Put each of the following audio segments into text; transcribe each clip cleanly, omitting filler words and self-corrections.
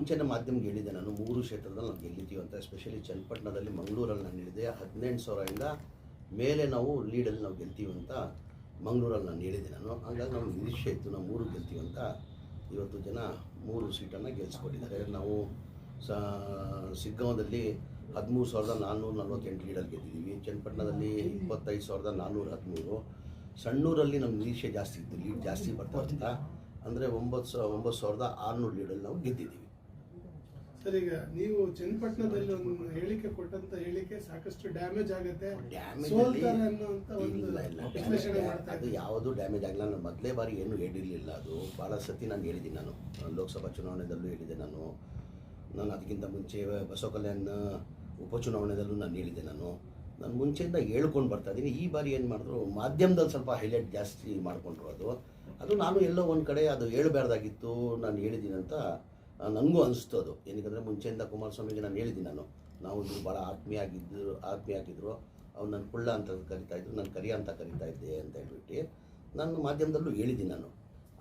ಮುಂಚೆನೇ ಮಾಧ್ಯಮಕ್ಕೆ ಹೇಳಿದೆ ನಾನು 3 ಕ್ಷೇತ್ರದಲ್ಲಿ ನಾವು ಗೆಲ್ಲಿದ್ದೀವಿ ಅಂತ. ಎಸ್ಪೆಷಲಿ ಚನ್ನಪಟ್ಟಣದಲ್ಲಿ, ಮಂಗಳೂರಲ್ಲಿ ನಾನು ಹೇಳಿದೆ 18,000ರಿಂದ ಮೇಲೆ ನಾವು ಲೀಡಲ್ಲಿ ನಾವು ಗೆಲ್ತೀವಿ ಅಂತ ಮಂಗಳೂರಲ್ಲಿ ನಾನು ಹೇಳಿದೆ ನಾನು. ಹಾಗಾಗಿ ನಮ್ಗೆ ನಿರೀಕ್ಷೆ ಇತ್ತು ನಾವು 3 ಗೆಲ್ತೀವಿ ಅಂತ. ಇವತ್ತು ಜನ 3 ಸೀಟನ್ನು ಗೆಲ್ಲಿಸ್ಕೊಟ್ಟಿದ್ದಾರೆ. ನಾವು ಸಿಗ್ಗಾಂವದಲ್ಲಿ 13,448 ಲೀಡಲ್ಲಿ ಗೆದ್ದಿದ್ದೀವಿ. ಚನ್ನಪಟ್ಟಣದಲ್ಲಿ 25,413. ಸಣ್ಣೂರಲ್ಲಿ ನಮ್ಮ ನಿರೀಕ್ಷೆ ಜಾಸ್ತಿ ಇತ್ತು, ಲೀಡ್ ಜಾಸ್ತಿ ಬರ್ತಾ ಅಂತ. ಅಂದರೆ 9,600 ಲೀಡಲ್ಲಿ ನಾವು ಗೆದ್ದಿದ್ದೀವಿ. ಸರ್, ಈಗ ನೀವು ಚನ್ನಪಟ್ಟಣದಲ್ಲಿ ಒಂದು ಹೇಳಿಕೆ ಕೊಟ್ಟಂತ ಹೇಳಿಕೆ ಸಾಕಷ್ಟು ಡ್ಯಾಮೇಜ್ ಆಗುತ್ತೆ, ಅದು ಯಾವುದು ಡ್ಯಾಮೇಜ್ ಆಗಲ್ಲ. ನಾನು ಮೊದಲೇ ಬಾರಿ ಏನು ಹೇಳಿರಲಿಲ್ಲ. ಅದು ಭಾಳ ಸತಿ ನಾನು ಹೇಳಿದ್ದೀನಿ. ನಾನು ಲೋಕಸಭಾ ಚುನಾವಣೆದಲ್ಲೂ ಹೇಳಿದೆ. ನಾನು ಅದಕ್ಕಿಂತ ಮುಂಚೆ ಬಸವ ಕಲ್ಯಾಣ ಉಪಚುನಾವಣೆದಲ್ಲೂ ನಾನು ಹೇಳಿದೆ. ನಾನು ಮುಂಚೆಯಿಂದ ಹೇಳ್ಕೊಂಡು ಬರ್ತಾ ಇದ್ದೀನಿ. ಈ ಬಾರಿ ಏನು ಮಾಡಿದ್ರು, ಮಾಧ್ಯಮದಲ್ಲಿ ಸ್ವಲ್ಪ ಹೈಲೈಟ್ ಜಾಸ್ತಿ ಮಾಡಿಕೊಂಡ್ರು. ಅದು ನಾನು ಎಲ್ಲೋ ಒಂದು ಕಡೆ ಅದು ಹೇಳಬಾರ್ದಾಗಿತ್ತು, ನಾನು ಹೇಳಿದ್ದೀನಿ ಅಂತ ನನಗೂ ಅನಿಸ್ತು. ಅದು ಏನಕ್ಕೆ ಮುಂಚೆಯಿಂದ ಕುಮಾರಸ್ವಾಮಿಗೆ ನಾನು ಹೇಳಿದ್ದೀನಿ. ನಾವು ಭಾಳ ಆತ್ಮೀಯ ಆಗಿದ್ದರು. ಅವ್ರು ನನ್ನ ಕುಳ್ಳ ಅಂತ ಕರಿತಾಯಿದ್ರು, ನಾನು ಕರಿಯ ಅಂತ ಕರಿತಾ ಇದ್ದೆ ಅಂತ ಹೇಳ್ಬಿಟ್ಟು ನಾನು ಮಾಧ್ಯಮದಲ್ಲೂ ಹೇಳಿದ್ದೀನಿ.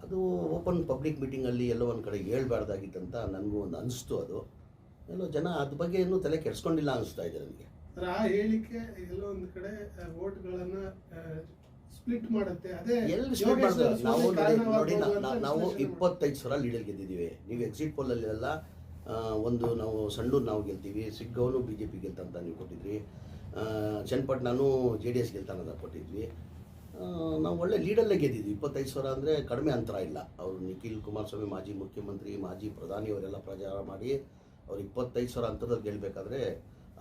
ಅದು ಓಪನ್ ಪಬ್ಲಿಕ್ ಮೀಟಿಂಗಲ್ಲಿ ಎಲ್ಲೋ ಒಂದು ಕಡೆ ಹೇಳ್ಬಾರ್ದಾಗಿತ್ತು ಅಂತ ನನಗೂ ಒಂದು ಅನಿಸ್ತು. ಅದು ಎಲ್ಲೋ ಜನ ಅದ್ರ ಬಗ್ಗೆ ಇನ್ನೂ ತಲೆ ಕೆಡಿಸ್ಕೊಂಡಿಲ್ಲ ಅನಿಸ್ತಾ ಇದೆ ನನಗೆ. ಆ ಹೇಳಿಕೆ ಎಲ್ಲೋ ಒಂದು ಕಡೆ ವೋಟ್ಗಳನ್ನು ಸ್ಪ್ಲಿಟ್ ಮಾಡುತ್ತೆ. ಅದೇ ಎಲ್ಲಿ ಸ್ಪ್ಲಿಟ್ ಮಾಡ್ತಾರೆ? ನಾವು 25,000 ಲೀಡಲ್ಲಿ ಗೆದ್ದಿದ್ದೀವಿ. ನೀವು ಎಕ್ಸಿಟ್ ಪೋಲಲ್ಲೆಲ್ಲ ನಾವು ಸಣ್ಣೂರು ನಾವು ಗೆಲ್ತೀವಿ, ಸಿಗ್ಗಾಂವನು BJP ಗೆಲ್ತಂತ ನೀವು ಕೊಟ್ಟಿದ್ರಿ, ಚನ್ನಪಟ್ಟಣನೂ JDS ಗೆಲ್ತಾನಂತ ಕೊಟ್ಟಿದ್ವಿ. ನಾವು ಒಳ್ಳೆ ಲೀಡಲ್ಲೇ ಗೆದ್ದಿದ್ವಿ. 25,000 ಅಂದರೆ ಕಡಿಮೆ ಅಂತರ ಇಲ್ಲ. ಅವರು ನಿಖಿಲ್ ಕುಮಾರಸ್ವಾಮಿ, ಮಾಜಿ ಮುಖ್ಯಮಂತ್ರಿ, ಮಾಜಿ ಪ್ರಧಾನಿ ಅವರೆಲ್ಲ ಪ್ರಚಾರ ಮಾಡಿ ಅವ್ರು 25,000 ಅಂತರದಲ್ಲಿ ಗೆಲ್ಲಬೇಕಾದ್ರೆ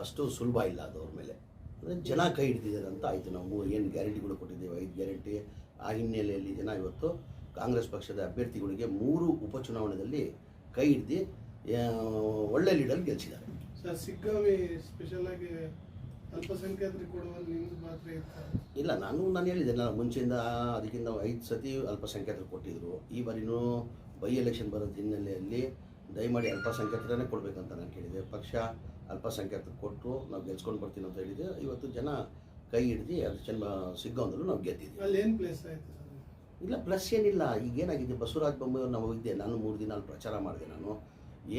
ಅಷ್ಟು ಸುಲಭ ಇಲ್ಲ ಅದು ಅವ್ರ ಮೇಲೆ. ಅಂದರೆ ಜನ ಕೈ ಹಿಡಿದಿದ್ದಾರೆ ಅಂತ ಆಯಿತು. ನಾವು ಏನು ಗ್ಯಾರಂಟಿಗಳು ಕೊಟ್ಟಿದ್ದೇವೆ, 5 ಗ್ಯಾರಂಟಿ, ಆ ಹಿನ್ನೆಲೆಯಲ್ಲಿ ಜನ ಇವತ್ತು ಕಾಂಗ್ರೆಸ್ ಪಕ್ಷದ ಅಭ್ಯರ್ಥಿಗಳಿಗೆ 3 ಉಪಚುನಾವಣೆಯಲ್ಲಿ ಕೈ ಹಿಡಿದು ಒಳ್ಳೆ ಲೀಡಲ್ಲಿ ಗೆಲ್ಲಿಸಿದ್ದಾರೆ. ಸರ್, ಸಿಗ್ಗಾಂವಿ ಸ್ಪೆಷಲ್ ಆಗಿ ಅಲ್ಪಸಂಖ್ಯಾತರಿಗೆ ಕೊಡುವಲ್ಲಿ ನಿಮ್ದು ಮಾತ್ರ ಇಲ್ಲ, ನಾನು ಹೇಳಿದೆ. ನಾನು ಮುಂಚೆಯಿಂದ ಅದಕ್ಕಿಂತ 5 ಸತಿ ಅಲ್ಪಸಂಖ್ಯಾತರು ಕೊಟ್ಟಿದ್ದರು. ಈ ಬಾರಿನೂ ಬೈ ಎಲೆಕ್ಷನ್ ಬರೋದ ಹಿನ್ನೆಲೆಯಲ್ಲಿ ದಯಮಾಡಿ ಅಲ್ಪಸಂಖ್ಯಾತರನ್ನೇ ಕೊಡಬೇಕಂತ ನಾನು ಕೇಳಿದೆ. ಪಕ್ಷ ಅಲ್ಪಸಂಖ್ಯಾತರು ಕೊಟ್ಟು ನಾವು ಗೆಲ್ಸ್ಕೊಂಡು ಬರ್ತೀನಿ ಅಂತ ಹೇಳಿದೆ. ಇವತ್ತು ಜನ ಕೈ ಹಿಡಿದು ಅದು ಸಿಗ್ಗಾಂವದಲ್ಲೂ ನಾವು ಗೆದ್ದಿದ್ದೀವಿ. ಅಲ್ಲಿ ಏನು ಪ್ಲೇಸ್ ಆಯಿತು ಸರ್? ಇಲ್ಲ, ಪ್ಲಸ್ ಏನಿಲ್ಲ. ಈಗೇನಾಗಿದೆ, ಬಸವರಾಜ ಬೊಮ್ಮಾಯಿ ನಾವು ಇದ್ದೆ, ನಾನು 3 ದಿನ ಅಲ್ಲಿ ಪ್ರಚಾರ ಮಾಡಿದೆ. ನಾನು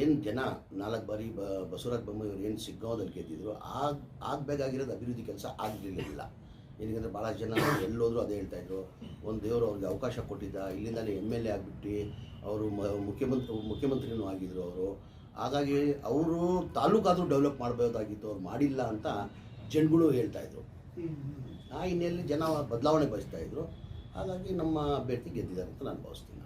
ಏನು ಜನ 4 ಬಾರಿ ಬಸವರಾಜ ಬೊಮ್ಮಾಯಿ ಅವರು ಏನು ಸಿಗ್ಗಾಂವದಲ್ಲಿ ಗೆದ್ದಿದ್ರು, ಆಗಬೇಕಾಗಿರೋದು ಅಭಿವೃದ್ಧಿ ಕೆಲಸ ಆಗಲಿಲ್ಲ. ಏನಕ್ಕೆ ಭಾಳ ಜನ ಎಲ್ಲೋದ್ರೂ ಅದೇ ಹೇಳ್ತಾಯಿದ್ರು. ಒಂದು ದೇವರು ಅವ್ರಿಗೆ ಅವಕಾಶ ಕೊಟ್ಟಿದ್ದ, ಇಲ್ಲಿಂದಲೇ MLA ಆಗಿಬಿಟ್ಟು ಅವರು ಮುಖ್ಯಮಂತ್ರಿನೂ ಆಗಿದ್ದರು ಅವರು. ಹಾಗಾಗಿ ಅವರು ತಾಲೂಕಾದರೂ ಡೆವಲಪ್ ಮಾಡಬಹುದಾಗಿತ್ತು, ಅವ್ರು ಮಾಡಿಲ್ಲ ಅಂತ ಜನಗಳು ಹೇಳ್ತಾಯಿದ್ರು. ಆ ಹಿನ್ನೆಲೆಯಲ್ಲಿ ಜನ ಬದಲಾವಣೆ ಬಯಸ್ತಾಯಿದ್ರು. ಹಾಗಾಗಿ ನಮ್ಮ ಅಭ್ಯರ್ಥಿ ಗೆದ್ದಿದ್ದಾರೆ ಅಂತ ನಾನು ಭಾವಿಸ್ತೀನಿ.